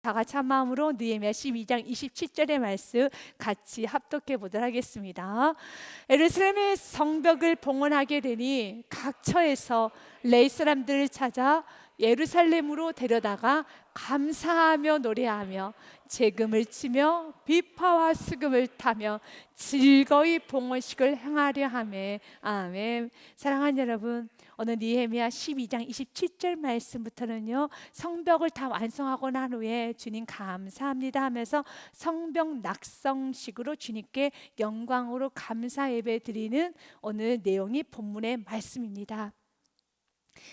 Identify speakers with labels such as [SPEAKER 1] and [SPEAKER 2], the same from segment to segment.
[SPEAKER 1] 다 같이 한 마음으로 느헤미야 12장 27절의 말씀 같이 합독해 보도록 하겠습니다. 예루살렘의 성벽을 봉헌하게 되니 각 처에서 레위 사람들을 찾아 예루살렘으로 데려다가 감사하며 노래하며 재금을 치며 비파와 수금을 타며 즐거이 봉헌식을 행하려 하매. 아멘. 사랑하는 여러분, 오늘 느헤미야 12장 27절 말씀부터는요, 성벽을 다 완성하고 난 후에 주님 감사합니다 하면서 성벽 낙성식으로 주님께 영광으로 감사 예배 드리는 오늘 내용이 본문의 말씀입니다.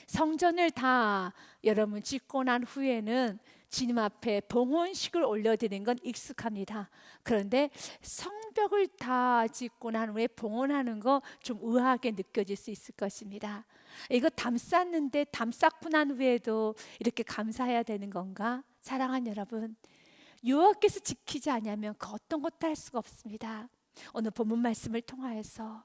[SPEAKER 1] 성전을 다 여러분 짓고 난 후에는 주님 앞에 봉헌식을 올려드리는 건 익숙합니다. 그런데 성벽을 다 짓고 난 후에 봉헌하는 거 좀 의아하게 느껴질 수 있을 것입니다. 이거 담 쌓는데 담 쌓고 난 후에도 이렇게 감사해야 되는 건가? 사랑하는 여러분, 여호와께서 지키지 않으면 그 어떤 것도 할 수가 없습니다. 오늘 본문 말씀을 통하여서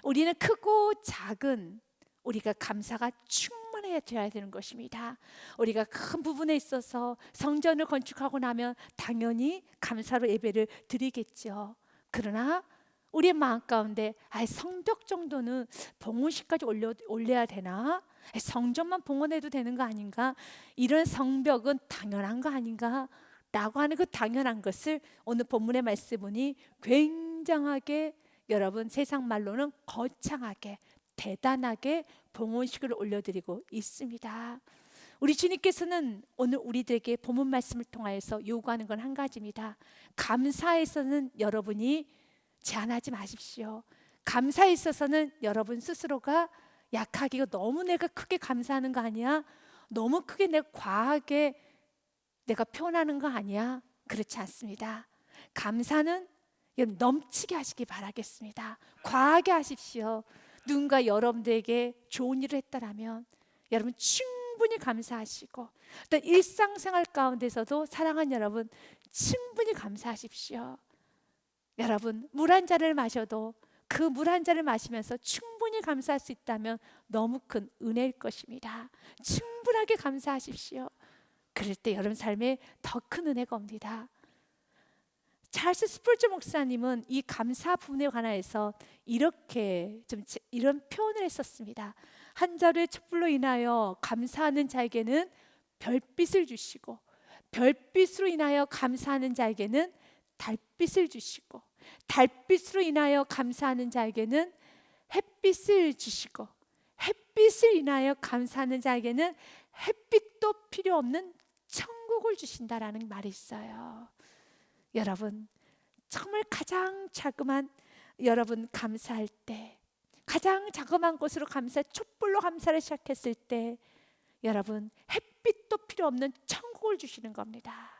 [SPEAKER 1] 우리는 크고 작은 우리가 감사가 충만해야 되는 것입니다. 우리가 큰 부분에 있어서 성전을 건축하고 나면 당연히 감사로 예배를 드리겠죠. 그러나 우리의 마음 가운데 성벽 정도는 봉헌식까지 올려야 되나? 성전만 봉헌해도 되는 거 아닌가? 이런 성벽은 당연한 거 아닌가? 라고 하는 그 당연한 것을 오늘 본문의 말씀 보니 굉장하게, 여러분 세상 말로는 거창하게 대단하게 봉헌식을 올려드리고 있습니다. 우리 주님께서는 오늘 우리들에게 본문 말씀을 통하여서 요구하는 건 한 가지입니다. 감사에서는 여러분이 제한하지 마십시오. 감사에 있어서는 여러분 스스로가 약하게 너무 내가 크게 감사하는 거 아니야? 너무 크게 내가 과하게 내가 표현하는 거 아니야? 그렇지 않습니다. 감사는 넘치게 하시기 바라겠습니다. 과하게 하십시오. 누군가 여러분들에게 좋은 일을 했다라면 여러분 충분히 감사하시고, 또 일상생활 가운데서도 사랑하는 여러분 충분히 감사하십시오. 여러분 물 한 잔을 마셔도 그 물 한 잔을 마시면서 충분히 감사할 수 있다면 너무 큰 은혜일 것입니다. 충분하게 감사하십시오. 그럴 때 여러분 삶에 더 큰 은혜가 옵니다. 찰스 스펄전 목사님은 이 감사 부분에 관하여서 이런 표현을 했었습니다. 한 자루의 촛불로 인하여 감사하는 자에게는 별빛을 주시고, 별빛으로 인하여 감사하는 자에게는 달빛을 주시고, 달빛으로 인하여 감사하는 자에게는 햇빛을 주시고, 햇빛을 인하여 감사하는 자에게는 햇빛도 필요 없는 천국을 주신다라는 말이 있어요. 여러분 정말 가장 자그만, 여러분 감사할 때 가장 자그마한 것으로 촛불로 감사를 시작했을 때 여러분 햇빛도 필요 없는 천국을 주시는 겁니다.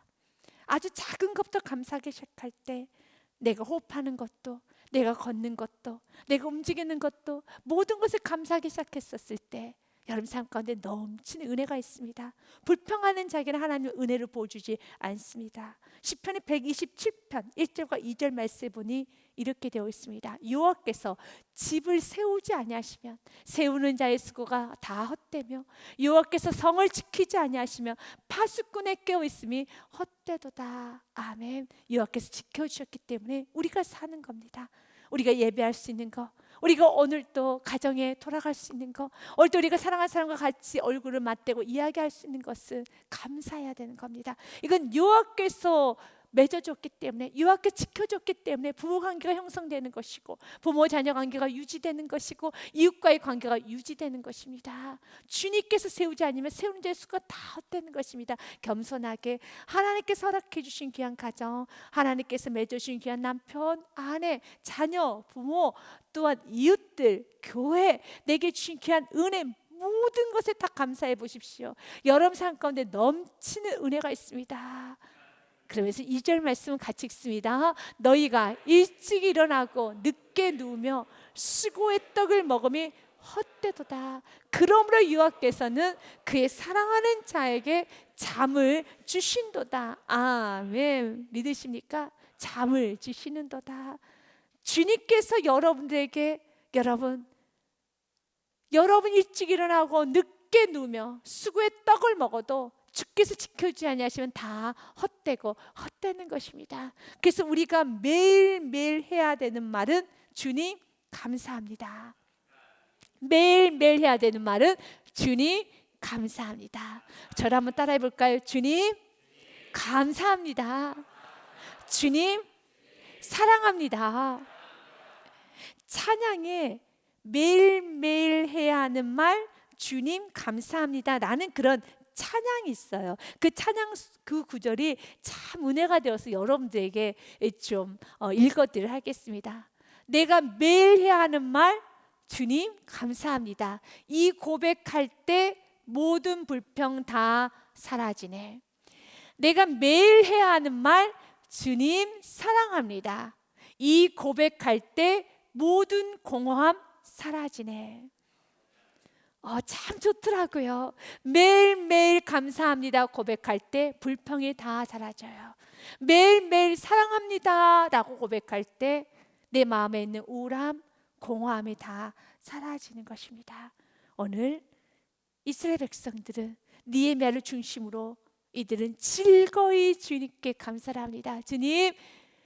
[SPEAKER 1] 아주 작은 것부터 감사하기 시작할 때 내가 호흡하는 것도, 내가 걷는 것도, 내가 움직이는 것도, 모든 것을 감사하기 시작했었을 때 여러분 삶 가운데 넘치는 은혜가 있습니다. 불평하는 자에게는 하나님은 은혜를 보여주지 않습니다. 시편의 127편 1절과 2절 말씀에 보니 이렇게 되어 있습니다. 여호와께서 집을 세우지 아니하시면 세우는 자의 수고가 다 헛되며, 여호와께서 성을 지키지 아니하시면 파수꾼의 깨어 있음이 헛되도다. 아멘. 여호와께서 지켜주셨기 때문에 우리가 사는 겁니다. 우리가 예배할 수 있는 거, 우리가 오늘도 가정에 돌아갈 수 있는 거, 오늘도 우리가 사랑하는 사람과 같이 얼굴을 맞대고 이야기할 수 있는 것은 감사해야 되는 겁니다. 이건 여호와께서 맺어줬기 때문에, 여호와께 지켜줬기 때문에 부부관계가 형성되는 것이고, 부모 자녀 관계가 유지되는 것이고, 이웃과의 관계가 유지되는 것입니다. 주님께서 세우지 않으면 세우는 자의 수가 다 헛되는 것입니다. 겸손하게 하나님께서 허락해 주신 귀한 가정, 하나님께서 맺어주신 귀한 남편, 아내, 자녀, 부모, 또한 이웃들, 교회, 내게 주신 귀한 은혜, 모든 것에 다 감사해 보십시오. 여러분 삶 가운데 넘치는 은혜가 있습니다. 그러면서 2절 말씀은 같이 읽습니다. 너희가 일찍 일어나고 늦게 누우며 수고의 떡을 먹음이 헛되도다. 그러므로 여호와께서는 그의 사랑하는 자에게 잠을 주신도다. 아멘. 믿으십니까? 잠을 주시는도다. 주님께서 여러분들에게, 여러분 일찍 일어나고 늦게 누우며 수고의 떡을 먹어도 주께서 지켜주지 아니하시면 다 헛되고 헛되는 것입니다. 그래서 우리가 매일매일 해야 되는 말은 주님 감사합니다. 매일매일 해야 되는 말은 주님 감사합니다. 저를 한번 따라해 볼까요? 주님 감사합니다. 주님 사랑합니다. 찬양에 매일매일 해야 하는 말 주님 감사합니다 라는 그런 찬양이 있어요. 그 찬양 그 구절이 참 은혜가 되어서 여러분들에게 좀 읽어드리도록 하겠습니다. 내가 매일 해야 하는 말 주님 감사합니다. 이 고백할 때 모든 불평 다 사라지네. 내가 매일 해야 하는 말 주님 사랑합니다. 이 고백할 때 모든 공허함 사라지네. 참 좋더라고요. 매일매일 감사합니다 고백할 때 불평이 다 사라져요. 매일매일 사랑합니다 라고 고백할 때 내 마음에 있는 우울함, 공허함이 다 사라지는 것입니다. 오늘 이스라엘 백성들은 느헤미야를 중심으로 이들은 즐거이 주님께 감사를 합니다. 주님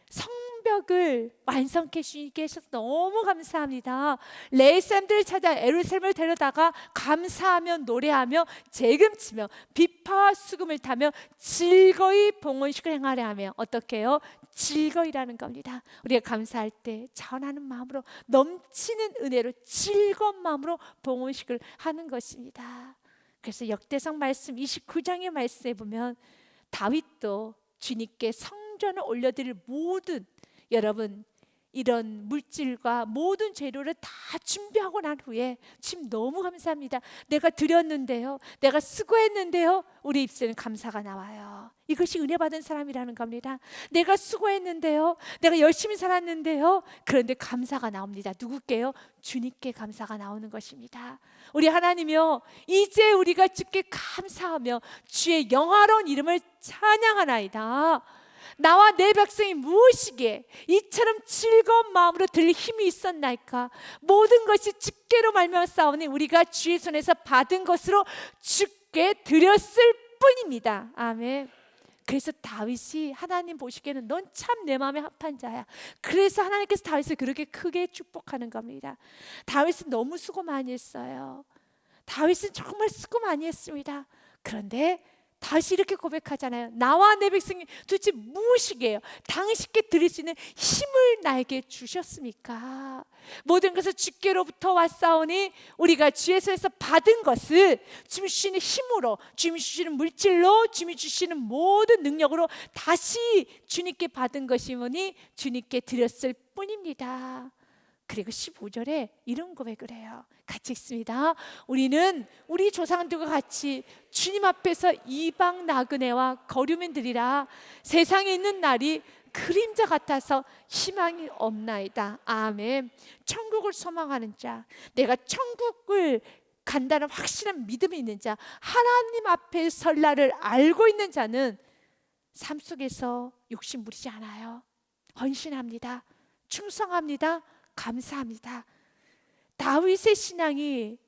[SPEAKER 1] 성벽을 완성해 주시게 해주셔서 너무 감사합니다. 레위 사람들을 찾아 예루살렘을 데려다가 감사하며 노래하며 재금치며 비파와 수금을 타며 즐거이 봉헌식을 행하려 하며 어떻게 해요? 즐거이라는 겁니다. 우리가 감사할 때 자원하는 마음으로 넘치는 은혜로 즐거운 마음으로 봉헌식을 하는 것입니다. 그래서 역대상 말씀 29장의 말씀에 보면 다윗도 주님께 성전을 올려드릴 모든 여러분 이런 물질과 모든 재료를 다 준비하고 난 후에 지금 너무 감사합니다. 내가 드렸는데요, 내가 수고했는데요, 우리 입술은 감사가 나와요. 이것이 은혜 받은 사람이라는 겁니다. 내가 수고했는데요, 내가 열심히 살았는데요, 그런데 감사가 나옵니다. 누구께요? 주님께 감사가 나오는 것입니다. 우리 하나님이요, 이제 우리가 주께 감사하며 주의 영화로운 이름을 찬양하나이다. 나와 내 백성이 무엇이기에 이처럼 즐거운 마음으로 들 힘이 있었나이까. 모든 것이 주께로 말미암았사오니 우리가 주의 손에서 받은 것으로 주께 드렸을 뿐입니다. 아멘. 그래서 다윗이 하나님 보시기에는 넌 참 내 마음에 합한 자야. 그래서 하나님께서 다윗을 그렇게 크게 축복하는 겁니다. 다윗은 너무 수고 많이 했어요. 다윗은 정말 수고 많이 했습니다. 그런데 다시 이렇게 고백하잖아요. 나와 내 백성이 도대체 무엇이게요? 당신께 드릴 수 있는 힘을 나에게 주셨습니까? 모든 것을 주께로부터 왔사오니 우리가 주의 손에서 받은 것을 주님 주시는 힘으로, 주님 주시는 물질로, 주님 주시는 모든 능력으로 다시 주님께 받은 것이오니 주님께 드렸을 뿐입니다. 그리고 15절에 이런 고백을 해요. 같이 읽습니다. 우리는 우리 조상들과 같이 주님 앞에서 이방 나그네와 거류민들이라 세상에 있는 날이 그림자 같아서 희망이 없나이다. 아멘. 천국을 소망하는 자, 내가 천국을 간다는 확실한 믿음이 있는 자, 하나님 앞에 설 날을 알고 있는 자는 삶 속에서 욕심 부리지 않아요. 헌신합니다. 충성합니다. 감사합니다. 다윗의 신앙이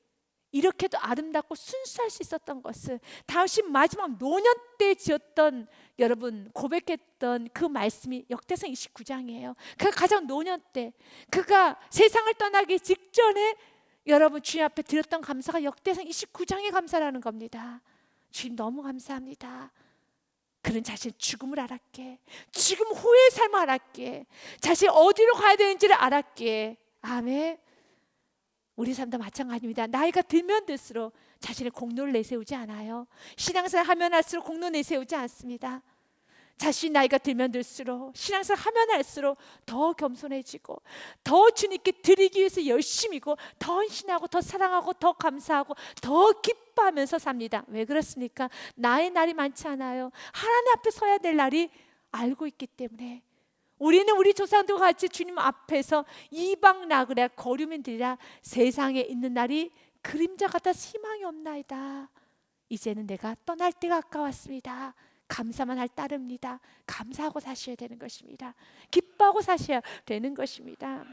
[SPEAKER 1] 이렇게도 아름답고 순수할 수 있었던 것은 다윗이 마지막 노년 때 지었던, 여러분 고백했던 그 말씀이 역대상 29장이에요. 그가 가장 노년 때, 그가 세상을 떠나기 직전에 여러분 주님 앞에 드렸던 감사가 역대상 29장의 감사라는 겁니다. 주님 너무 감사합니다. 그는 자신 죽음을 알았기에, 죽음 후의 삶을 알았기에, 자신이 어디로 가야 되는지를 알았기에. 아멘. 우리 삶도 마찬가지입니다. 나이가 들면 들수록 자신의 공로를 내세우지 않아요. 신앙생활 하면 할수록 공로 내세우지 않습니다. 자신 나이가 들면 들수록 신앙생활 하면 할수록 더 겸손해지고 더 주님께 드리기 위해서 열심이고 더 헌신하고 더 사랑하고 더 감사하고 더 기뻐하면서 삽니다. 왜 그렇습니까? 나의 날이 많지 않아요. 하나님 앞에 서야 될 날이 알고 있기 때문에. 우리는 우리 조상들과 같이 주님 앞에서 이방 나그네 거류민들이라 세상에 있는 날이 그림자 같아서 희망이 없나이다. 이제는 내가 떠날 때가 가까웠습니다. 감사만 할 따릅니다. 감사하고 사셔야 되는 것입니다. 기뻐하고 사셔야 되는 것입니다.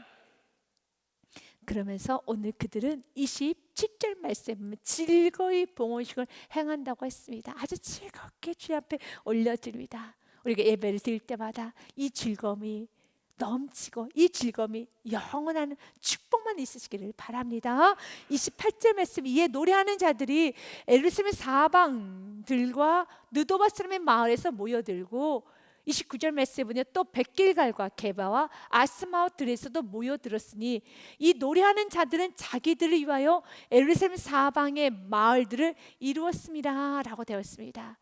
[SPEAKER 1] 그러면서 오늘 그들은 27절 말씀에 보면 즐거이 봉헌식을 행한다고 했습니다. 아주 즐겁게 주님 앞에 올려드립니다. 우리가 예배를 드릴 때마다 이 즐거움이 넘치고 이 즐거움이 영원한 축복만 있으시기를 바랍니다. 28절 말씀, 이에 노래하는 자들이 예루살렘 사방들과 느도바 사람의 마을에서 모여들고, 29절 말씀에 보면 또 백길갈과 게바와 아스마웃들에서도 모여들었으니 이 노래하는 자들은 자기들을 위하여 예루살렘 사방의 마을들을 이루었습니다 라고 되어 있습니다.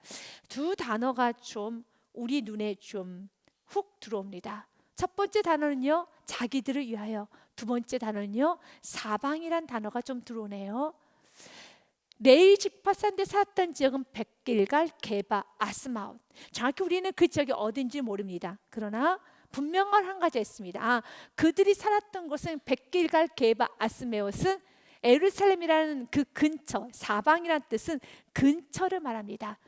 [SPEAKER 1] 두 단어가 좀 우리 눈에 좀 훅 들어옵니다. 첫 번째 단어는요, 자기들을 위하여. 두 번째 단어는요, 사방이란 단어가 좀 들어오네요. 레위 지파 사람들이 살았던 지역은 백길갈, 게바, 아스마웃. 정확히 우리는 그 지역이 어딘지 모릅니다. 그러나 분명한 한 가지가 있습니다. 그들이 살았던 곳은 백길갈, 게바, 아스메옷은 예루살렘이라는 그 근처, 사방이라는 뜻은 근처를 말합니다.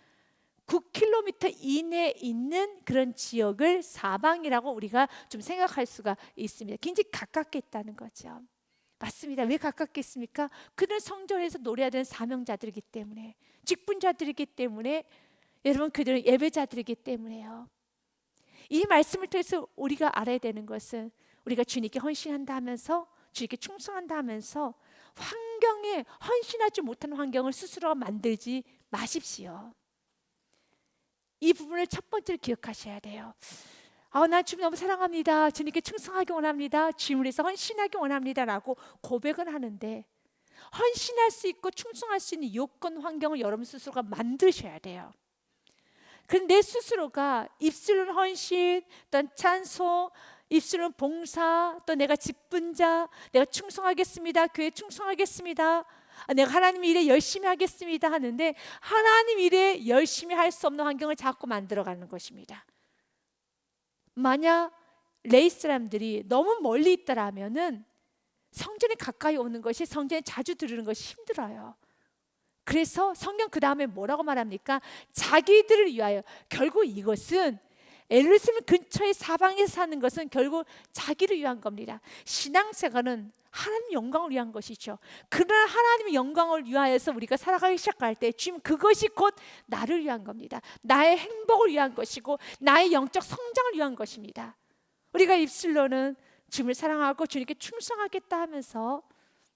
[SPEAKER 1] 9km 이내에 있는 그런 지역을 사방이라고 우리가 좀 생각할 수가 있습니다. 굉장히 가깝게 있다는 거죠. 맞습니다. 왜 가깝게 있습니까? 그들은 성전에서 노래해야 되는 사명자들이기 때문에, 직분자들이기 때문에, 여러분 그들은 예배자들이기 때문에요. 이 말씀을 통해서 우리가 알아야 되는 것은, 우리가 주님께 헌신한다 하면서, 주님께 충성한다 하면서 환경에 헌신하지 못하는 환경을 스스로 만들지 마십시오. 이 부분을 첫 번째로 기억하셔야 돼요. 난 주님 너무 사랑합니다. 주님께 충성하기 원합니다. 주님을 위해서 헌신하기 원합니다 라고 고백을 하는데, 헌신할 수 있고 충성할 수 있는 요건, 환경을 여러분 스스로가 만드셔야 돼요. 그런데 내 스스로가 입술은 헌신, 또 찬송, 입술은 봉사, 또 내가 직분자, 내가 충성하겠습니다, 교회 충성하겠습니다, 내가 하나님 일에 열심히 하겠습니다 하는데, 하나님 일에 열심히 할 수 없는 환경을 자꾸 만들어가는 것입니다. 만약 레위 사람들이 너무 멀리 있더라면은 성전에 가까이 오는 것이, 성전에 자주 들으는 것이 힘들어요. 그래서 성경 그 다음에 뭐라고 말합니까? 자기들을 위하여. 결국 이것은 예루살렘 근처의 사방에 사는 것은 결국 자기를 위한 겁니다. 신앙생활은 하나님 영광을 위한 것이죠. 그러나 하나님의 영광을 위하여서 우리가 살아가기 시작할 때 주님, 그것이 곧 나를 위한 겁니다. 나의 행복을 위한 것이고 나의 영적 성장을 위한 것입니다. 우리가 입술로는 주님을 사랑하고 주님께 충성하겠다 하면서,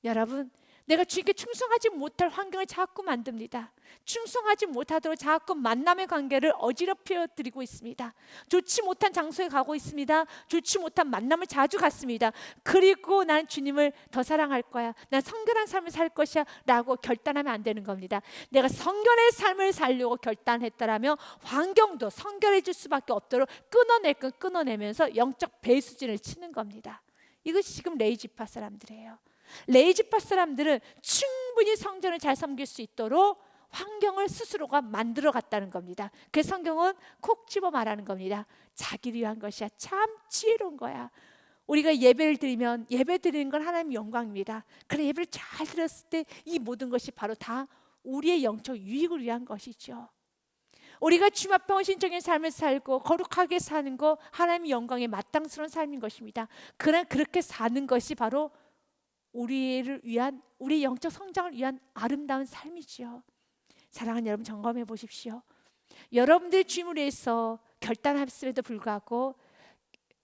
[SPEAKER 1] 여러분, 내가 주님께 충성하지 못할 환경을 자꾸 만듭니다. 충성하지 못하도록 자꾸 만남의 관계를 어지럽혀 드리고 있습니다. 좋지 못한 장소에 가고 있습니다. 좋지 못한 만남을 자주 갖습니다. 그리고 난 주님을 더 사랑할 거야, 난 성결한 삶을 살 것이야 라고 결단하면 안 되는 겁니다. 내가 성결의 삶을 살려고 결단했다라면 환경도 성결해질 수밖에 없도록 끊어낼 건 끊어내면서 영적 배수진을 치는 겁니다. 이것이 지금 레위 지파 사람들이에요. 레위 지파 사람들은 충분히 성전을 잘 섬길 수 있도록 환경을 스스로가 만들어 갔다는 겁니다. 그 성경은 콕 집어 말하는 겁니다. 자기를 위한 것이야. 참 지혜로운 거야. 우리가 예배를 드리면, 예배 드리는 건 하나님의 영광입니다. 그래, 예배를 잘 드렸을 때 이 모든 것이 바로 다 우리의 영적 유익을 위한 것이죠. 우리가 주님 앞에 헌신적인 삶을 살고 거룩하게 사는 거 하나님의 영광에 마땅스러운 삶인 것입니다. 그러나 그렇게 사는 것이 바로 우리를 위한, 우리 영적 성장을 위한 아름다운 삶이지요. 사랑하는 여러분, 점검해 보십시오. 여러분들이 주님을 위해서 결단했음에도 불구하고,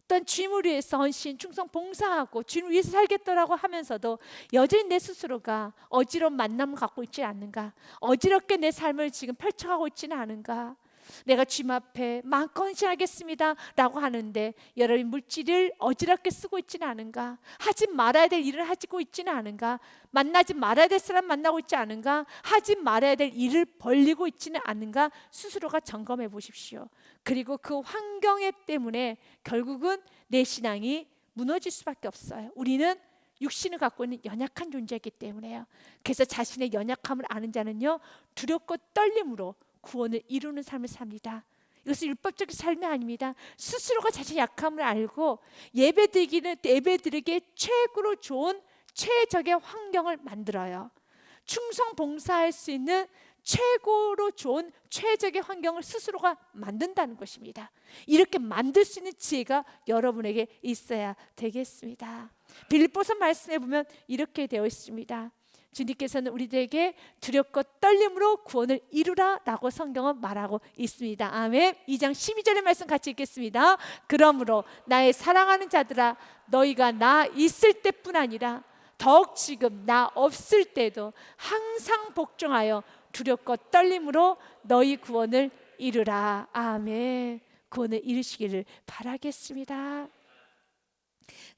[SPEAKER 1] 어떤 주님을 위해서 헌신, 충성, 봉사하고 주님을 위해서 살겠다라고 하면서도 여전히 내 스스로가 어지러운 만남을 갖고 있지 않는가? 어지럽게 내 삶을 지금 펼쳐가고 있지는 않은가? 내가 주님 앞에 마음껏 헌신하겠습니다 라고 하는데 여러분 물질을 어지럽게 쓰고 있지는 않은가? 하지 말아야 될 일을 하고 있지는 않은가? 만나지 말아야 될 사람 만나고 있지 않은가? 하지 말아야 될 일을 벌리고 있지는 않은가? 스스로가 점검해 보십시오. 그리고 그 환경에 때문에 결국은 내 신앙이 무너질 수밖에 없어요. 우리는 육신을 갖고 있는 연약한 존재이기 때문에요. 그래서 자신의 연약함을 아는 자는요, 두렵고 떨림으로 구원을 이루는 삶을 삽니다. 이것은 율법적인 삶이 아닙니다. 스스로가 자신의 약함을 알고 예배드리기에 최고로 좋은 최적의 환경을 만들어요. 충성 봉사할 수 있는 최고로 좋은 최적의 환경을 스스로가 만든다는 것입니다. 이렇게 만들 수 있는 지혜가 여러분에게 있어야 되겠습니다. 빌립보서 말씀해 보면 이렇게 되어 있습니다. 주님께서는 우리들에게 두렵고 떨림으로 구원을 이루라라고 성경은 말하고 있습니다. 아멘. 2장 12절의 말씀 같이 읽겠습니다. 그러므로 나의 사랑하는 자들아, 너희가 나 있을 때뿐 아니라 더욱 지금 나 없을 때도 항상 복종하여 두렵고 떨림으로 너희 구원을 이루라. 아멘. 구원을 이루시기를 바라겠습니다.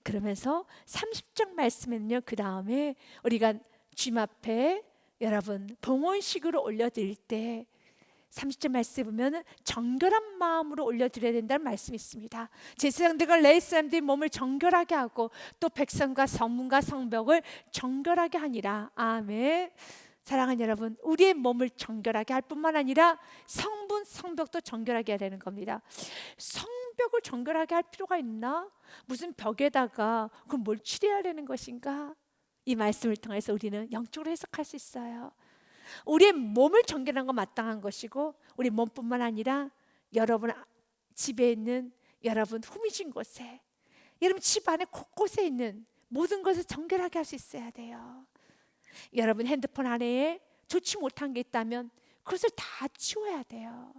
[SPEAKER 1] 그러면서 30절 말씀에는요, 그 다음에 우리가 주님 앞에 여러분 봉헌식으로 올려드릴 때 30절 말씀에 보면 정결한 마음으로 올려드려야 된다는 말씀이 있습니다. 제사장들과 레위 사람들이 몸을 정결하게 하고 또 백성과 성문과 성벽을 정결하게 하니라. 아멘. 사랑하는 여러분, 우리의 몸을 정결하게 할 뿐만 아니라 성문, 성벽도 정결하게 해야 되는 겁니다. 성벽을 정결하게 할 필요가 있나? 무슨 벽에다가 그럼 뭘 칠해야 되는 것인가? 이 말씀을 통해서 우리는 영적으로 해석할 수 있어요. 우리의 몸을 정결한 건 마땅한 것이고, 우리 몸뿐만 아니라 여러분 집에 있는 여러분 후미진 곳에, 여러분 집 안에 곳곳에 있는 모든 것을 정결하게 할 수 있어야 돼요. 여러분 핸드폰 안에 좋지 못한 게 있다면 그것을 다 치워야 돼요.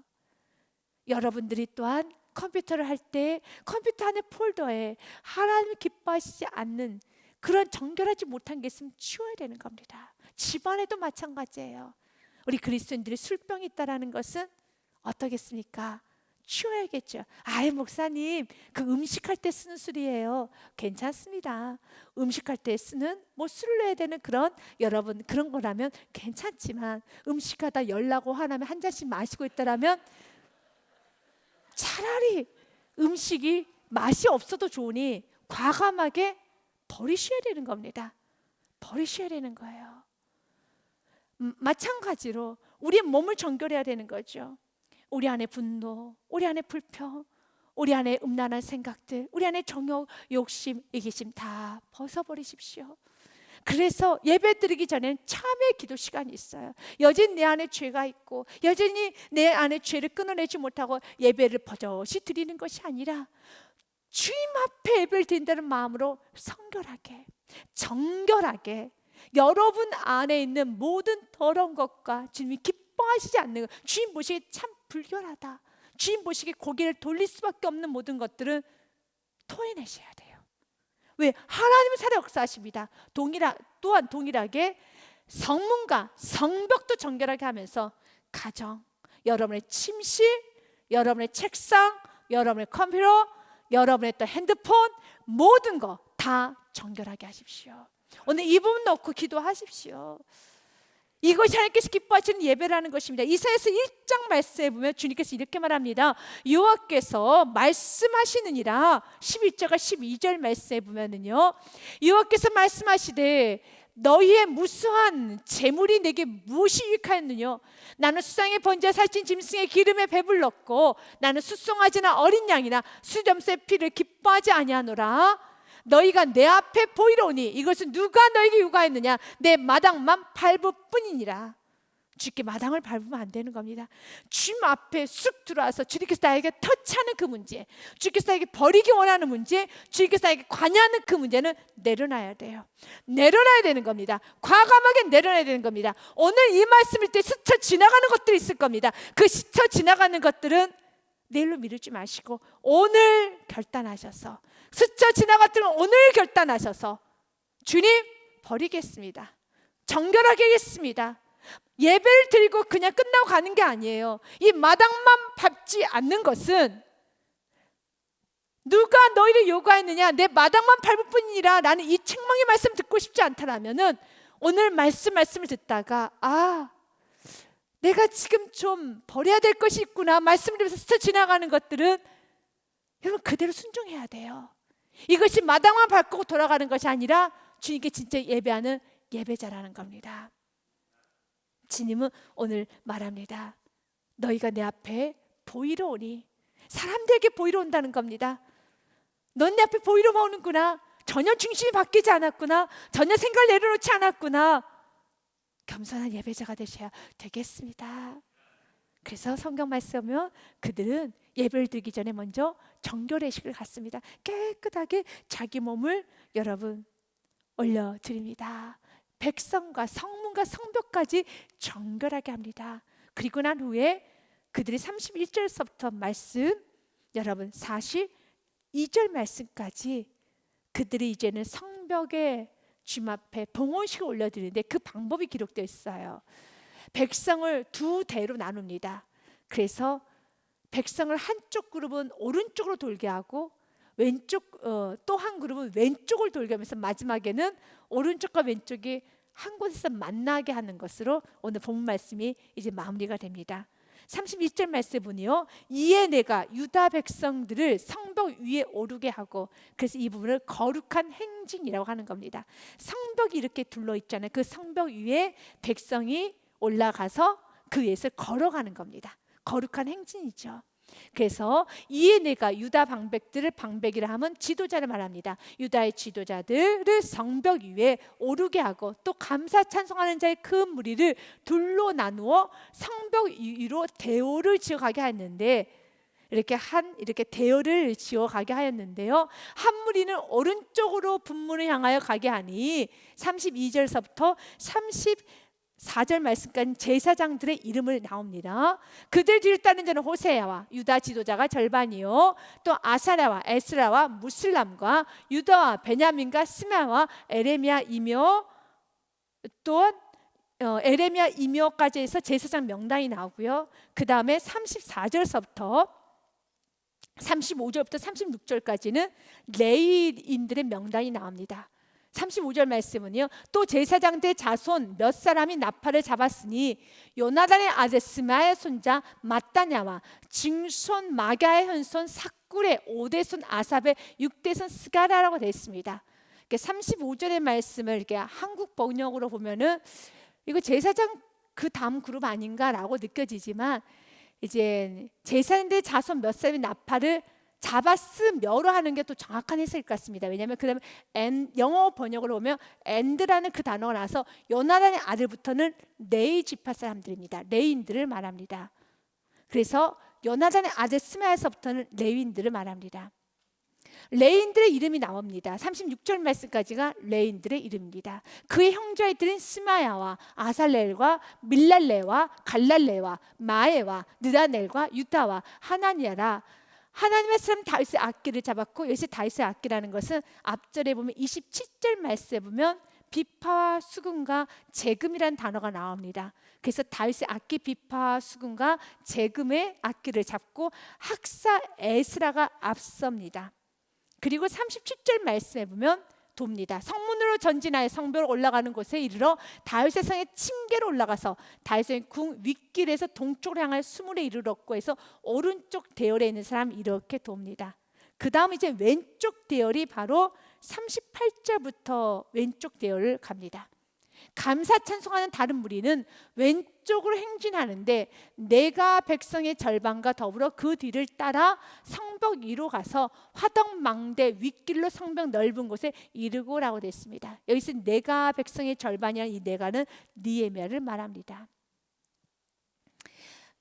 [SPEAKER 1] 여러분들이 또한 컴퓨터를 할 때 컴퓨터 안에 폴더에 하나님을 기뻐하시지 않는 그런 정결하지 못한 게 있으면 치워야 되는 겁니다. 집안에도 마찬가지예요. 우리 그리스도인들이 술병이 있다라는 것은 어떻겠습니까? 치워야겠죠. 아예 목사님, 그 음식할 때 쓰는 술이에요. 괜찮습니다. 음식할 때 쓰는 뭐 술을 내야 되는 그런 여러분 그런 거라면 괜찮지만, 음식하다 열나고 화나면 한 잔씩 마시고 있다라면 차라리 음식이 맛이 없어도 좋으니 과감하게 버리셔야 되는 겁니다. 버리셔야 되는 거예요. 마찬가지로 우리의 몸을 정결해야 되는 거죠. 우리 안에 분노, 우리 안에 불평, 우리 안에 음란한 생각들, 우리 안에 정욕, 욕심, 이기심 다 벗어버리십시오. 그래서 예배 드리기 전에는 참회 기도 시간이 있어요. 여전히 내 안에 죄가 있고 여전히 내 안에 죄를 끊어내지 못하고 예배를 버젓이 드리는 것이 아니라 주님 앞에 예배를 드린다는 마음으로 성결하게, 정결하게 여러분 안에 있는 모든 더러운 것과 주님이 기뻐하시지 않는 것, 주님 보시기에 참 불결하다, 주님 보시기에 고개를 돌릴 수밖에 없는 모든 것들은 토해내셔야 돼요. 왜? 하나님은 살아 역사하십니다. 또한 동일하게 성문과 성벽도 정결하게 하면서 가정, 여러분의 침실, 여러분의 책상, 여러분의 컴퓨터, 여러분의 또 핸드폰, 모든 거 다 정결하게 하십시오. 오늘 이 부분 놓고 기도하십시오. 이것이 하나님께서 기뻐하시는 예배라는 것입니다. 이사야서 1장 말씀에 보면 주님께서 이렇게 말합니다. 여호와께서 말씀하시느니라. 11절과 12절 말씀에 보면은요, 여호와께서 말씀하시되 너희의 무수한 재물이 내게 무엇이 유익하였느냐? 나는 수상의 번제와 살찐 짐승의 기름에 배불렀고 나는 수송아지나 어린 양이나 수점새의 피를 기뻐하지 아니하노라. 너희가 내 앞에 보이러 오니 이것은 누가 너에게 요구하였느냐? 내 마당만 밟을 뿐이니라. 주님께 마당을 밟으면 안 되는 겁니다. 주님 앞에 쑥 들어와서 주님께서 나에게 터치하는 그 문제, 주님께서 나에게 버리기 원하는 문제, 주님께서 나에게 관여하는 그 문제는 내려놔야 돼요. 내려놔야 되는 겁니다. 과감하게 내려놔야 되는 겁니다. 오늘 이 말씀일 때 스쳐 지나가는 것들이 있을 겁니다. 그 스쳐 지나가는 것들은 내일로 미루지 마시고 오늘 결단하셔서, 스쳐 지나갔던 오늘 결단하셔서 주님 버리겠습니다. 정결하게 하겠습니다. 예배를 드리고 그냥 끝나고 가는 게 아니에요. 이 마당만 밟지 않는 것은 누가 너희를 요구하였느냐? 내 마당만 밟을 뿐이라. 나는 이 책망의 말씀 듣고 싶지 않다라면은 오늘 말씀을 듣다가 내가 지금 좀 버려야 될 것이 있구나. 말씀을 들으면서 스쳐 지나가는 것들은 여러분 그대로 순종해야 돼요. 이것이 마당만 밟고 돌아가는 것이 아니라 주님께 진짜 예배하는 예배자라는 겁니다. 주님은 오늘 말합니다. 너희가 내 앞에 보이러 오니, 사람들에게 보이러 온다는 겁니다. 넌 내 앞에 보이러 오는구나. 전혀 중심이 바뀌지 않았구나. 전혀 생각을 내려놓지 않았구나. 겸손한 예배자가 되셔야 되겠습니다. 그래서 성경 말씀에 보면 그들은 예배를 드리기 전에 먼저 정결의식을 갖습니다. 깨끗하게 자기 몸을 여러분 올려드립니다. 백성과 성문과 성벽까지 정결하게 합니다. 그리고 난 후에 그들이 31절서부터 말씀, 여러분 42절 말씀까지 그들이 이제는 성벽에 주님 앞에 봉헌식을 올려드리는데 그 방법이 기록되어 있어요. 백성을 두 대로 나눕니다. 그래서 백성을 한쪽 그룹은 오른쪽으로 돌게 하고 왼쪽 또 한 그룹은 왼쪽을 돌게 하면서 마지막에는 오른쪽과 왼쪽이 한 곳에서 만나게 하는 것으로 오늘 본문 말씀이 이제 마무리가 됩니다. 32절 말씀 보니요, 이에 내가 유다 백성들을 성벽 위에 오르게 하고, 그래서 이 부분을 거룩한 행진이라고 하는 겁니다. 성벽이 이렇게 둘러 있잖아요. 그 성벽 위에 백성이 올라가서 그 위에서 걸어가는 겁니다. 거룩한 행진이죠. 그래서 이에 내가 유다 방백들을, 방백이라 하면 지도자를 말합니다. 유다의 지도자들을 성벽 위에 오르게 하고 또 감사 찬송하는 자의 그 무리를 둘로 나누어 성벽 위로 대오를 지어가게 하였는데, 이렇게 대오를 지어가게 하였는데요, 한 무리는 오른쪽으로 분문을 향하여 가게 하니 32절서부터 4절 말씀까지 제사장들의 이름을 나옵니다. 그들 뒤를 따른 자는 호세야와 유다 지도자가 절반이요, 또 아사랴와 에스라와 무슬람과 유다와 베냐민과 스마와 에레미야이며, 또한 에레미야이며까지 해서 제사장 명단이 나오고요. 그 다음에 34절서부터 35절부터 36절까지는 레위인들의 명단이 나옵니다. 35절 말씀은요, 또 제사장들의 자손 몇 사람이 나팔을 잡았으니 요나단의 아들 스마의 손자 마따냐와 증손 마가의 현손 삭굴의 5대손 아삽의 6대손 스가라라고 되어 있습니다. 35절의 말씀을 이렇게 한국 번역으로 보면은 이거 제사장 그 다음 그룹 아닌가라고 느껴지지만, 이제 제사장들의 자손 몇 사람이 나팔을 잡았으며로 하는 게 또 정확한 해석일 것 같습니다. 왜냐하면 그 다음에 영어 번역으로 보면 and라는 그 단어가 나와서 요나단의 아들부터는 레위 지파 사람들입니다. 레위인들을 말합니다. 그래서 요나단의 아들 스마야서부터는 레위인들을 말합니다. 레위인들의 이름이 나옵니다. 36절 말씀까지가 레위인들의 이름입니다. 그의 형제들인 스마야와 아살렐과 밀랄레와 갈랄레와 마에와 느다넬과 유다와 하나니아라. 하나님의 사람 다윗의 악기를 잡았고, 여기서 다윗의 악기라는 것은 앞절에 보면 27절 말씀에 보면 비파와 수금과 재금이라는 단어가 나옵니다. 그래서 다윗의 악기 비파와 수금과 재금의 악기를 잡고 학사 에스라가 앞섭니다. 그리고 37절 말씀에 보면 돕니다. 성문으로 전진하여 성벽으로 올라가는 곳에 이르러 다윗의 성의 층계로 올라가서 다윗의 궁 윗길에서 동쪽으로 향하여 수문에 이르렀고 해서 오른쪽 대열에 있는 사람 이렇게 돕니다. 그 다음 이제 왼쪽 대열이 바로 38절부터 왼쪽 대열을 갑니다. 감사 찬송하는 다른 무리는 왼쪽으로 행진하는데, 내가 백성의 절반과 더불어 그 뒤를 따라 성벽 위로 가서 화덕망대 윗길로 성벽 넓은 곳에 이르고라고 됐습니다. 여기서 내가 백성의 절반이라는 이 내가는 느헤미야를 말합니다.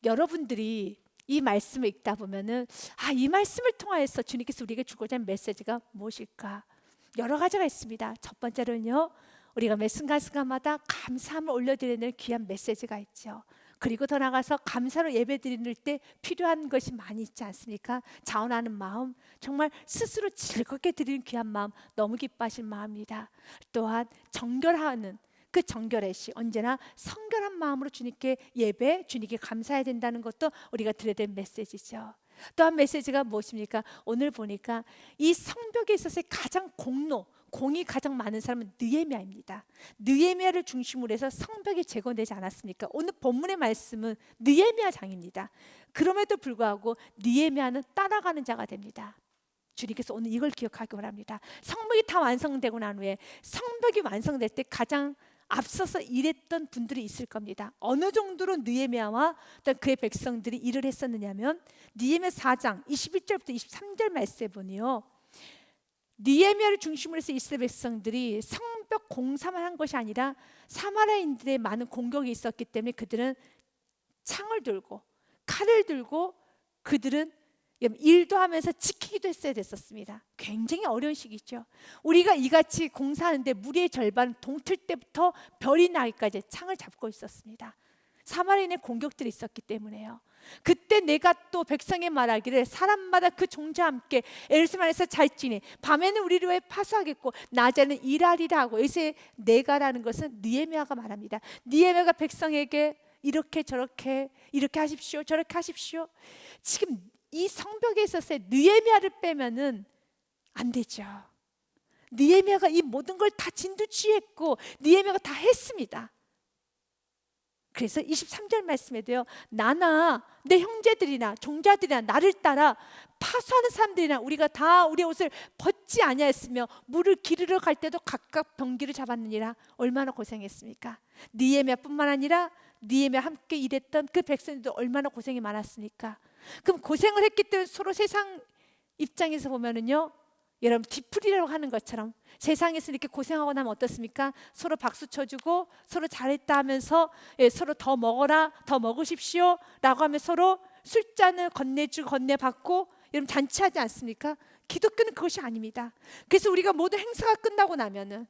[SPEAKER 1] 여러분들이 이 말씀을 읽다 보면은 이 말씀을 통하여서 주님께서 우리에게 주고자 하는 메시지가 무엇일까? 여러 가지가 있습니다. 첫 번째로는요, 우리가 매 순간순간마다 감사함을 올려드리는 귀한 메시지가 있죠. 그리고 더 나아가서 감사로 예배드릴 때 필요한 것이 많이 있지 않습니까? 자원하는 마음, 정말 스스로 즐겁게 드리는 귀한 마음, 너무 기뻐하실 마음입니다. 또한 정결하는 그 정결의 시, 언제나 성결한 마음으로 주님께 예배, 주님께 감사해야 된다는 것도 우리가 드려야 될 메시지죠. 또한 메시지가 무엇입니까? 오늘 보니까 이 성벽에 있어서 가장 공이 가장 많은 사람은 느헤미야입니다. 느헤미야를 중심으로 해서 성벽이 재건되지 않았습니까? 오늘 본문의 말씀은 느헤미야 장입니다. 그럼에도 불구하고 느헤미야는 따라가는 자가 됩니다. 주님께서 오늘 이걸 기억하기 원합니다. 성벽이 다 완성되고 난 후에, 성벽이 완성될 때 가장 앞서서 일했던 분들이 있을 겁니다. 어느 정도로 느헤미야와 그의 백성들이 일을 했었느냐면, 느헤미야 4장 21절부터 23절 말씀에 보니요, 느헤미야를 중심으로 해서 이스라엘 백성들이 성벽 공사만 한 것이 아니라 사마리아인들의 많은 공격이 있었기 때문에 그들은 창을 들고 칼을 들고 그들은 일도 하면서 지키기도 했어야 됐었습니다. 굉장히 어려운 시기죠. 우리가 이같이 공사하는데 무리의 절반 동틀 때부터 별이 나기까지 창을 잡고 있었습니다. 사마리아인의 공격들이 있었기 때문에요. 그때 내가 또 백성에 말하기를 사람마다 그 종자와 함께 에르사레임 안에서 잘지니 밤에는 우리를 왜 파수하겠고 낮에는 일하리라 하고. 여기서 내가라는 것은 느헤미야가 말합니다. 느헤미야가 백성에게 이렇게 저렇게 이렇게 하십시오 저렇게 하십시오. 지금 이 성벽에 있어서 느헤미야를 빼면은 안 되죠. 느헤미야가 이 모든 걸 다 진두지휘했고 느헤미야가 다 했습니다. 그래서 23절 말씀에도요, 나나 내 형제들이나 종자들이나 나를 따라 파수하는 사람들이나 우리가 다 우리 옷을 벗지 아니하였으며 물을 기르러 갈 때도 각각 병기를 잡았느니라. 얼마나 고생했습니까? 느헤미야뿐만 아니라 느헤미야와 함께 일했던 그 백성들도 얼마나 고생이 많았습니까? 그럼 고생을 했기 때문에 서로 세상 입장에서 보면은요, 여러분 뒤풀이라고 하는 것처럼 세상에서 이렇게 고생하고 나면 어떻습니까? 서로 박수 쳐주고 서로 잘했다 하면서 서로 더 먹어라, 더 먹으십시오 라고 하면 서로 술잔을 건네주고 건네받고 여러분 잔치하지 않습니까? 기독교는 그것이 아닙니다. 그래서 우리가 모든 행사가 끝나고 나면은,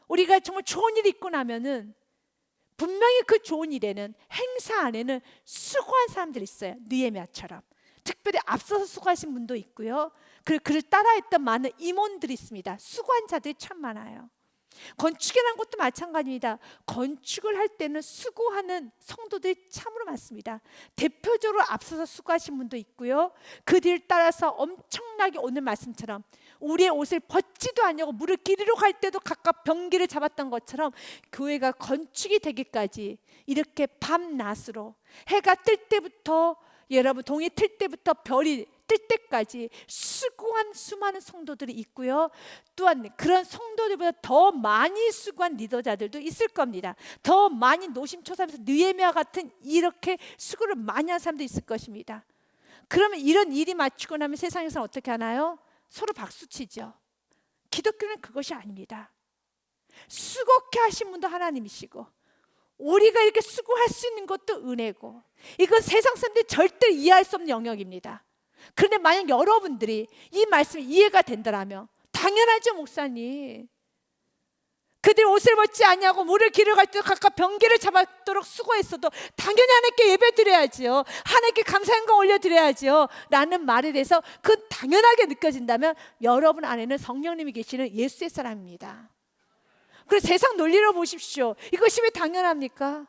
[SPEAKER 1] 우리가 정말 좋은 일이 있고 나면은 분명히 그 좋은 일에는, 행사 안에는 수고한 사람들이 있어요. 느헤미야처럼 특별히 앞서서 수고하신 분도 있고요, 그를 따라했던 많은 임원들이 있습니다. 수고한 자들이 참 많아요. 건축이라는 것도 마찬가지입니다. 건축을 할 때는 수고하는 성도들이 참으로 많습니다. 대표적으로 앞서서 수고하신 분도 있고요, 그 뒤를 따라서 엄청나게 오늘 말씀처럼 우리의 옷을 벗지도 않냐고 물을 기르러 갈 때도 각각 병기를 잡았던 것처럼 교회가 건축이 되기까지 이렇게 밤낮으로 해가 뜰 때부터, 여러분 동이 틀 때부터 별이 뜰 때까지 수고한 수많은 성도들이 있고요, 또한 그런 성도들보다 더 많이 수고한 리더자들도 있을 겁니다. 더 많이 노심초사하면서 느헤미야 같은 이렇게 수고를 많이 한 사람도 있을 것입니다. 그러면 이런 일이 마치고 나면 세상에서는 어떻게 하나요? 서로 박수치죠. 기독교는 그것이 아닙니다. 수고케 하신 분도 하나님이시고 우리가 이렇게 수고할 수 있는 것도 은혜고, 이건 세상 사람들이 절대 이해할 수 없는 영역입니다. 그런데 만약 여러분들이 이 말씀이 이해가 된다면, 당연하죠 목사님, 그들 옷을 벗지 아니하고 물을 기르러 갈 때 각각 병기를 잡도록 수고했어도 당연히 하나님께 예배드려야죠, 하나님께 감사한거 올려드려야죠 라는 말에 대해서 그 당연하게 느껴진다면 여러분 안에는 성령님이 계시는 예수의 사람입니다. 그래서 세상 논리로 보십시오. 이것이 왜 당연합니까?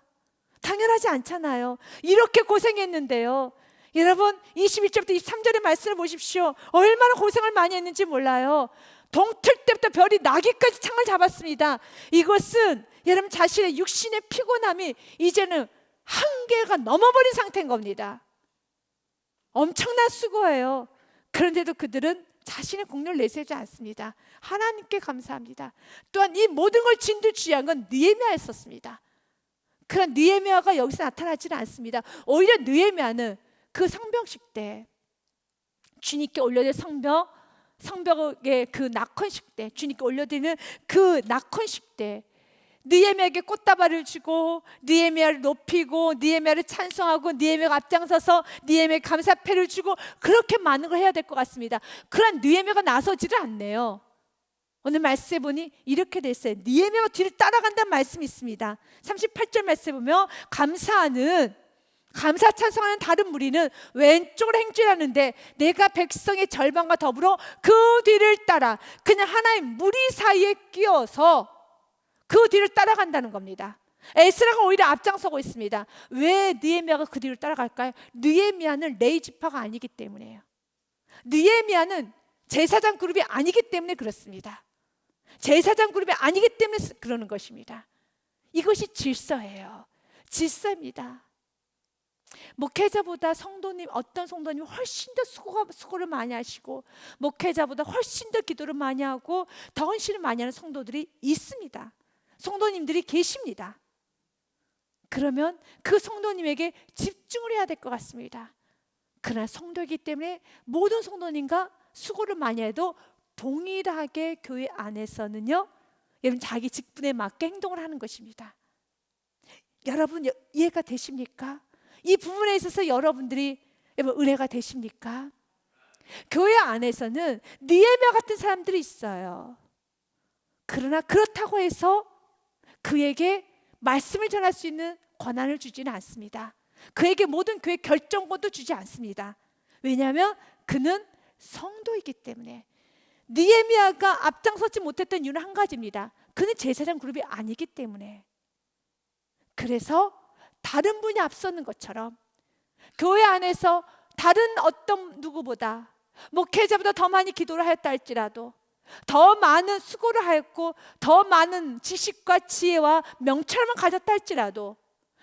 [SPEAKER 1] 당연하지 않잖아요. 이렇게 고생했는데요, 여러분 21절부터 23절의 말씀을 보십시오. 얼마나 고생을 많이 했는지 몰라요. 동틀 때부터 별이 나기까지 창을 잡았습니다. 이것은 여러분 자신의 육신의 피곤함이 이제는 한계가 넘어버린 상태인 겁니다. 엄청난 수고예요. 그런데도 그들은 자신의 공로를 내세우지 않습니다. 하나님께 감사합니다. 또한 이 모든 걸 진두지휘한 건 느헤미야였었습니다. 그런 느헤미야가 여기서 나타나지는 않습니다. 오히려 느헤미야는 그 성벽식 때 주님께 올려드릴 성벽의 그 낙헌식 때, 주님께 올려드리는 그 낙헌식 때 느헤미야에게 꽃다발을 주고 느헤미야를 높이고 느헤미야를 찬송하고 느헤미야가 앞장서서 느헤미야에게 감사패를 주고 그렇게 많은 걸 해야 될 것 같습니다. 그런 느헤미야가 나서지를 않네요. 오늘 말씀에 보니 이렇게 됐어요. 느헤미야가 뒤를 따라간다는 말씀이 있습니다. 38절 말씀에 보면 감사 찬송하는 다른 무리는 왼쪽으로 행진하는데 내가 백성의 절반과 더불어 그 뒤를 따라 그냥 하나의 무리 사이에 끼어서 그 뒤를 따라간다는 겁니다. 에스라가 오히려 앞장서고 있습니다. 왜 느헤미야가 그 뒤를 따라갈까요? 느헤미야는 레위 지파가 아니기 때문에요. 느헤미야는 제사장 그룹이 아니기 때문에 그렇습니다. 제사장 그룹이 아니기 때문에 그러는 것입니다. 이것이 질서예요. 질서입니다. 목회자보다 성도님, 어떤 성도님이 훨씬 더 수고를 많이 하시고 목회자보다 훨씬 더 기도를 많이 하고 더 헌신을 많이 하는 성도들이 있습니다. 성도님들이 계십니다. 그러면 그 성도님에게 집중을 해야 될 것 같습니다. 그러나 성도이기 때문에 모든 성도님과 수고를 많이 해도 동일하게 교회 안에서는요, 여러분 자기 직분에 맞게 행동을 하는 것입니다. 여러분 이해가 되십니까? 이 부분에 있어서 여러분들이 여러분 은혜가 되십니까? 교회 안에서는 느헤미야 같은 사람들이 있어요. 그러나 그렇다고 해서 그에게 말씀을 전할 수 있는 권한을 주지는 않습니다. 그에게 모든 교회 결정권도 주지 않습니다. 왜냐하면 그는 성도이기 때문에. 느헤미야가 앞장서지 못했던 이유는 한 가지입니다. 그는 제사장 그룹이 아니기 때문에. 그래서 다른 분이 앞서는 것처럼 교회 안에서 다른 어떤 누구보다 목회자보다 더 많이 기도를 하였다 할지라도, 더 많은 수고를 하였고 더 많은 지식과 지혜와 명철만 가졌다 할지라도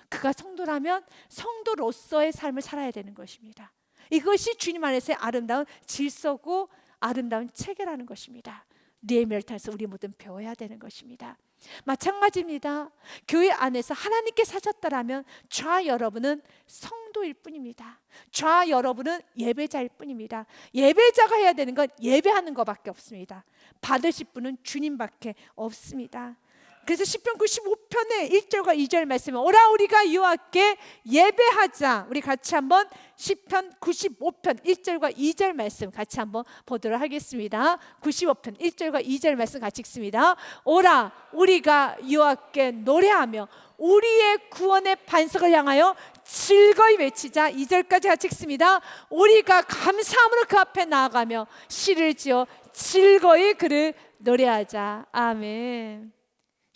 [SPEAKER 1] 그가 성도라면 성도로서의 삶을 살아야 되는 것입니다. 이것이 주님 안에서의 아름다운 질서고 아름다운 체계라는 것입니다. 느헤미야를 통해서 우리 모두 배워야 되는 것입니다. 마찬가지입니다. 교회 안에서 하나님께 사셨다라면 저와 여러분은 성도일 뿐입니다. 저와 여러분은 예배자일 뿐입니다. 예배자가 해야 되는 건 예배하는 것밖에 없습니다. 받으실 분은 주님밖에 없습니다. 그래서 시편 95편의 1절과 2절 말씀은 오라 우리가 여호와께 예배하자. 우리 같이 한번 시편 95편 1절과 2절 말씀 같이 한번 보도록 하겠습니다. 95편 1절과 2절 말씀 같이 읽습니다. 오라 우리가 여호와께 노래하며 우리의 구원의 반석을 향하여 즐거이 외치자. 2절까지 같이 읽습니다. 우리가 감사함으로 그 앞에 나아가며 시를 지어 즐거이 그를 노래하자. 아멘.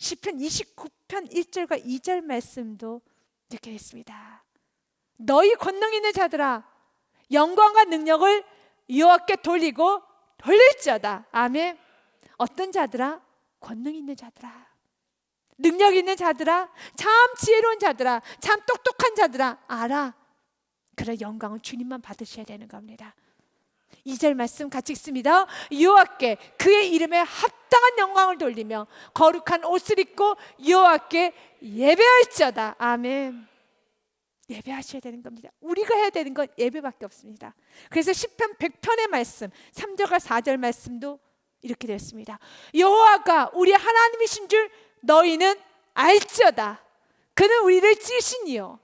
[SPEAKER 1] 시편 29편 1절과 2절 말씀도 이렇게 했습니다. 너희 권능 있는 자들아 영광과 능력을 여호와께 돌리고 돌릴지어다. 아멘. 어떤 자들아? 권능 있는 자들아, 능력 있는 자들아, 참 지혜로운 자들아, 참 똑똑한 자들아, 알아. 그래 영광은 주님만 받으셔야 되는 겁니다. 2절 말씀 같이 읽습니다. 여호와께 그의 이름에 합당한 영광을 돌리며 거룩한 옷을 입고 여호와께 예배할지어다. 아멘. 예배하셔야 되는 겁니다. 우리가 해야 되는 건 예배밖에 없습니다. 그래서 시편 100편의 말씀 3절과 4절 말씀도 이렇게 되었습니다. 여호와가 우리 하나님이신 줄 너희는 알지어다. 그는 우리를 찌시니요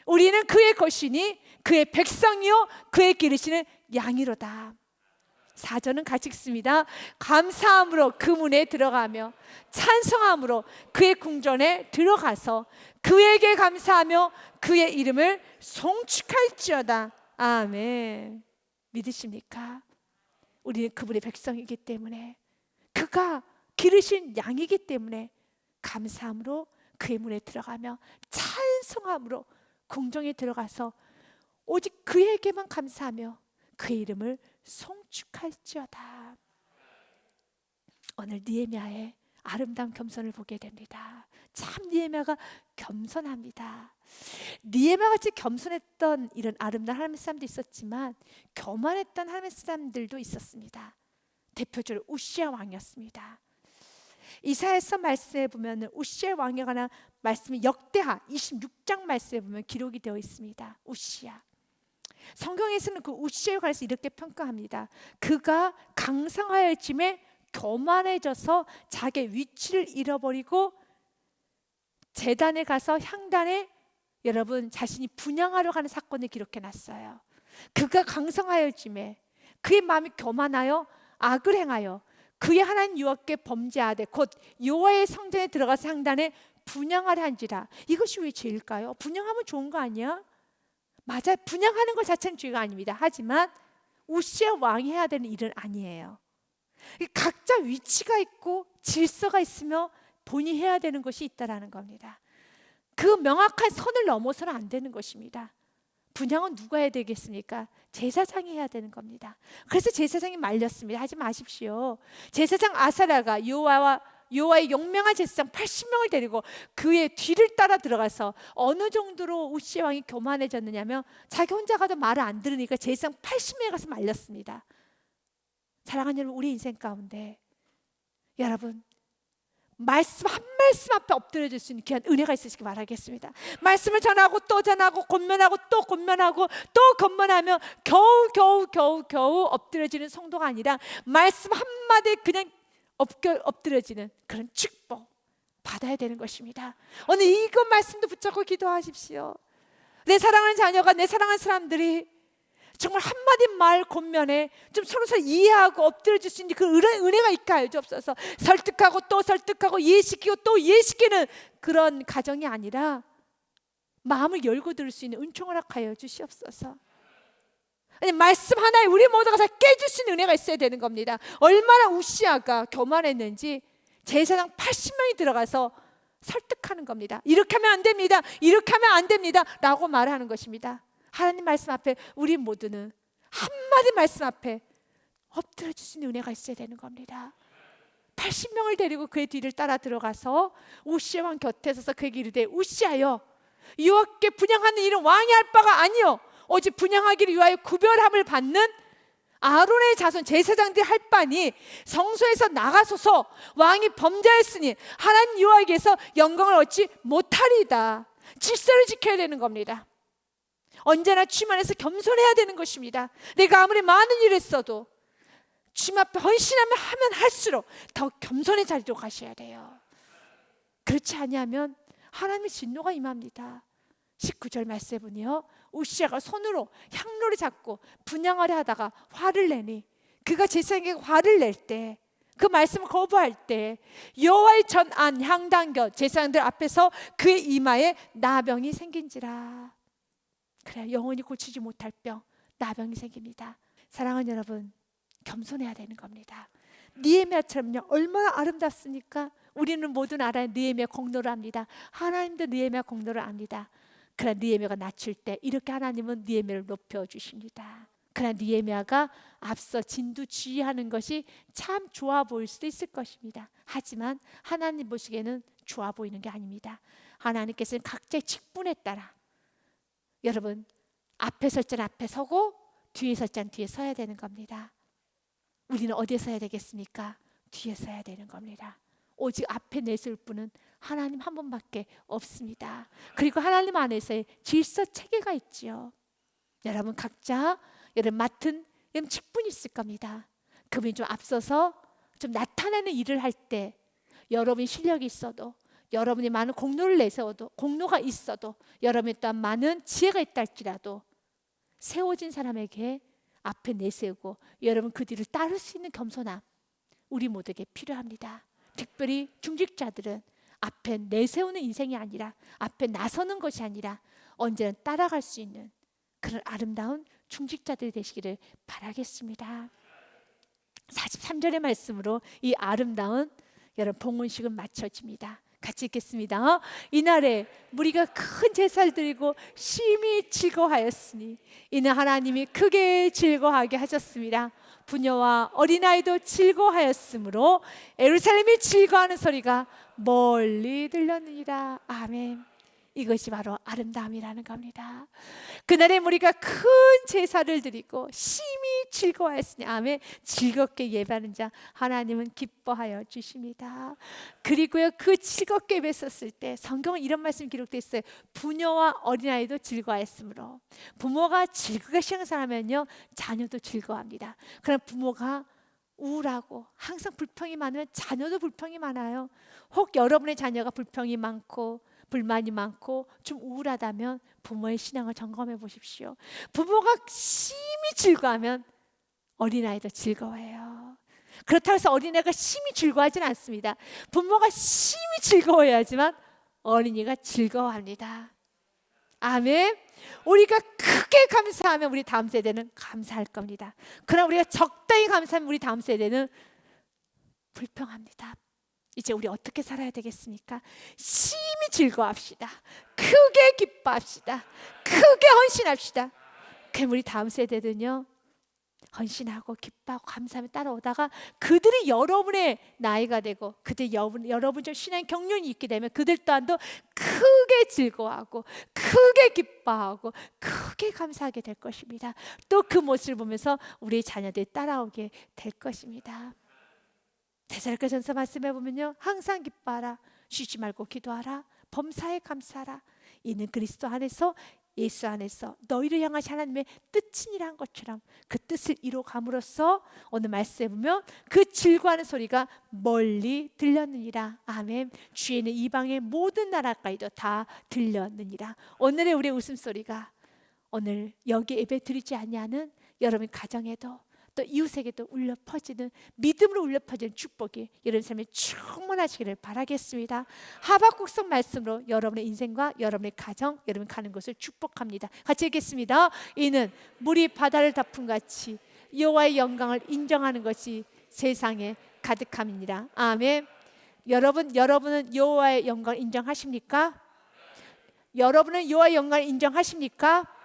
[SPEAKER 1] 우리는 그의 것이니 그의 백성이요 그의 기르시는 양이로다. 4절은 같이 읽습니다. 감사함으로 그 문에 들어가며 찬송함으로 그의 궁전에 들어가서 그에게 감사하며 그의 이름을 송축할지어다. 아멘. 믿으십니까? 우리는 그분의 백성이기 때문에, 그가 기르신 양이기 때문에 감사함으로 그의 문에 들어가며 찬송함으로 궁정에 들어가서 오직 그에게만 감사하며 그의 이름을 송축할지어다. 오늘 느헤미야의 아름다운 겸손을 보게 됩니다. 참 느헤미야가 겸손합니다. 느헤미야같이 겸손했던 이런 아름다운 하나님의 사람도 있었지만 교만했던 하나님의 사람들도 있었습니다. 대표적으로 우시야 왕이었습니다. 이사야서 말씀에 보면 우시야 왕에 관한 말씀이 역대하 26장 말씀에 보면 기록이 되어 있습니다. 우시야. 성경에서는 그 우시야에 관해서 이렇게 평가합니다. 그가 강성하여짐에 교만해져서 자기의 위치를 잃어버리고 제단에 가서 향단에 여러분 자신이 분향하려 하는 사건을 기록해 놨어요. 그가 강성하여짐에 그의 마음이 교만하여 악을 행하여 그의 하나님 여호와께 범죄하되 곧 여호와의 성전에 들어가서 향단에 분향하려 한지라. 이것이 왜 죄일까요? 분향하면 좋은 거 아니야? 맞아요. 분향하는 것 자체는 죄가 아닙니다. 하지만 우시야 왕이 해야 되는 일은 아니에요. 각자 위치가 있고 질서가 있으며 본인이 해야 되는 것이 있다라는 겁니다. 그 명확한 선을 넘어서는 안 되는 것입니다. 분향은 누가 해야 되겠습니까? 제사장이 해야 되는 겁니다. 그래서 제사장이 말렸습니다. 하지 마십시오. 제사장 아사랴가 여호와의 용맹한 제사장 80명을 데리고 그의 뒤를 따라 들어가서 어느 정도로 우시야 왕이 교만해졌느냐면 자기 혼자 가도 말을 안 들으니까 제사장 80명이 가서 말렸습니다. 사랑하는 여러분, 우리 인생 가운데 여러분 말씀 한 말씀 앞에 엎드려질 수 있는 귀한 은혜가 있으시길 바라겠습니다. 말씀을 전하고 또 전하고 권면하고 또 권면하고 또 권면하며 겨우 엎드려지는 성도가 아니라 말씀 한마디에 그냥 엎드려지는 그런 축복 받아야 되는 것입니다. 오늘 이것 말씀도 붙잡고 기도하십시오. 내 사랑하는 자녀가, 내 사랑하는 사람들이 정말 한마디 말 권면에 좀 서로 이해하고 엎드려줄 수 있는 그 은혜가 있게 하여 주옵소서. 설득하고 또 설득하고 이해시키고 또 이해시키는 그런 가정이 아니라 마음을 열고 들을 수 있는 은총을 허락하여 주시옵소서. 아니, 말씀 하나에 우리 모두가 다 깨질 수 있는 은혜가 있어야 되는 겁니다. 얼마나 우시아가 교만했는지 제사장 80명이 들어가서 설득하는 겁니다. 이렇게 하면 안 됩니다. 이렇게 하면 안 됩니다 라고 말하는 것입니다. 하나님 말씀 앞에 우리 모두는 한마디 말씀 앞에 엎드려 주시는 은혜가 있어야 되는 겁니다. 80명을 데리고 그의 뒤를 따라 들어가서 우시아 왕 곁에 서서 그에게 이르되 우시아여, 여호와께 분향하는 일은 왕이 할 바가 아니요 오직 분향하기를 위하여 구별함을 받는 아론의 자손 제사장들이 할 바니 성소에서 나가소서. 왕이 범죄했으니 하나님 여호와에게서 영광을 얻지 못하리이다. 질서를 지켜야 되는 겁니다. 언제나 주님 안에서 겸손해야 되는 것입니다. 내가 아무리 많은 일을 했어도 주님 앞에 헌신하면 할수록 더 겸손의 자리로 가셔야 돼요. 그렇지 아니하면 하나님의 진노가 임합니다. 19절 말씀에 보니요, 우시아가 손으로 향로를 잡고 분향하려 하다가 화를 내니 그가 제사장에게 화를 낼 때, 그 말씀을 거부할 때 여호와의 전안 향단곁 제사장들 앞에서 그의 이마에 나병이 생긴지라. 그래, 영원히 고치지 못할 병, 나병이 생깁니다. 사랑하는 여러분, 겸손해야 되는 겁니다. 느헤미야처럼요, 얼마나 아름답습니까? 우리는 모두 알아요. 느헤미야 공로를 압니다. 하나님도 느헤미야 공로를 압니다. 그러나 느헤미야가 낮출 때 이렇게 하나님은 느헤미야를 높여주십니다. 그러나 느헤미야가 앞서 진두지휘하는 것이 참 좋아 보일 수도 있을 것입니다. 하지만 하나님 보시기에는 좋아 보이는 게 아닙니다. 하나님께서는 각자의 직분에 따라, 여러분, 앞에 설 때는 앞에 서고 뒤에 설 때는 뒤에 서야 되는 겁니다. 우리는 어디에 서야 되겠습니까? 뒤에 서야 되는 겁니다. 오직 앞에 내세울 분은 하나님 한 분밖에 없습니다. 그리고 하나님 안에서의 질서 체계가 있지요. 여러분 각자 여러분 맡은 직분이 있을 겁니다. 그분이 좀 앞서서 좀 나타나는 일을 할 때 여러분이 실력이 있어도, 여러분이 많은 공로를 내세워도, 공로가 있어도, 여러분이 또한 많은 지혜가 있다 할지라도 세워진 사람에게 앞에 내세우고 여러분 그 뒤를 따를 수 있는 겸손함, 우리 모두에게 필요합니다. 특별히 중직자들은 앞에 내세우는 인생이 아니라, 앞에 나서는 것이 아니라 언제나 따라갈 수 있는 그런 아름다운 중직자들이 되시기를 바라겠습니다. 43절의 말씀으로 이 아름다운 여러분 봉헌식은 마쳐집니다. 같이 읽겠습니다. 이날에 무리가 큰 제사를 드리고 심히 즐거워하였으니 이는 하나님이 크게 즐거워하게 하셨습니다. 부녀와 어린아이도 즐거워하였으므로 예루살렘이 즐거워하는 소리가 멀리 들렸느니라. 아멘. 이것이 바로 아름다움이라는 겁니다. 그날에 우리가 큰 제사를 드리고 심히 즐거워했으니, 아멘. 즐겁게 예배하는 자 하나님은 기뻐하여 주십니다. 그리고요, 그 즐겁게 예배했었을 때 성경은 이런 말씀이 기록되어 있어요. 부녀와 어린아이도 즐거워했으므로. 부모가 즐겁게 신앙생활하면요 자녀도 즐거워합니다. 그럼 부모가 우울하고 항상 불평이 많으면 자녀도 불평이 많아요. 혹 여러분의 자녀가 불평이 많고 불만이 많고 좀 우울하다면 부모의 신앙을 점검해 보십시오. 부모가 심히 즐거워하면 어린아이도 즐거워해요. 그렇다고 해서 어린애가 심히 즐거워하지는 않습니다. 부모가 심히 즐거워해야지만 어린이가 즐거워합니다. 아멘. 우리가 크게 감사하면 우리 다음 세대는 감사할 겁니다. 그러나 우리가 적당히 감사하면 우리 다음 세대는 불평합니다. 이제 우리 어떻게 살아야 되겠습니까? 심히 즐거워합시다. 크게 기뻐합시다. 크게 헌신합시다. 그럼 우리 다음 세대는요 헌신하고 기뻐하고 감사하며 따라오다가 그들이 여러분의 나이가 되고 그들 여러분 좀 신앙 경륜이 있게 되면 그들 또한도 크게 즐거워하고 크게 기뻐하고 크게 감사하게 될 것입니다. 또 그 모습을 보면서 우리 자녀들이 따라오게 될 것입니다. 데살로니가전서 말씀해 보면요, 항상 기뻐하라, 쉬지 말고 기도하라, 범사에 감사하라. 이는 그리스도 안에서 예수 안에서 너희를 향하신 하나님의 뜻이니란 것처럼 그 뜻을 이루감으로써 오늘 말씀해 보면 그 즐거워하는 소리가 멀리 들렸느니라. 아멘. 주에는 이방의 모든 나라까지도 다 들렸느니라. 오늘의 우리의 웃음소리가 오늘 여기 예배 드리지 아니하는 여러분 가정에도 또 이웃에게도 울려 퍼지는, 믿음으로 울려 퍼지는 축복이 여러분 삶에 충만하시기를 바라겠습니다. 하박국성 말씀으로 여러분의 인생과 여러분의 가정, 여러분 가는 곳을 축복합니다. 같이 읽겠습니다. 이는 물이 바다를 덮은 같이 여호와의 영광을 인정하는 것이 세상에 가득함이니라. 아멘. 여러분은 여호와의 영광을 인정하십니까? 여러분은 여호와의 영광을 인정하십니까?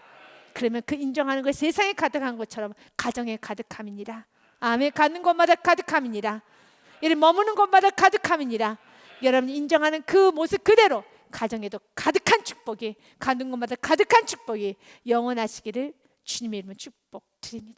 [SPEAKER 1] 그러면 그 인정하는 것이 세상에 가득한 것처럼 가정에 가득함이니라. 아멘. 가는 곳마다 가득함이니라. 이를 머무는 곳마다 가득함이니라. 여러분이 인정하는 그 모습 그대로 가정에도 가득한 축복이, 가는 곳마다 가득한 축복이 영원하시기를 주님의 이름으로 축복드립니다.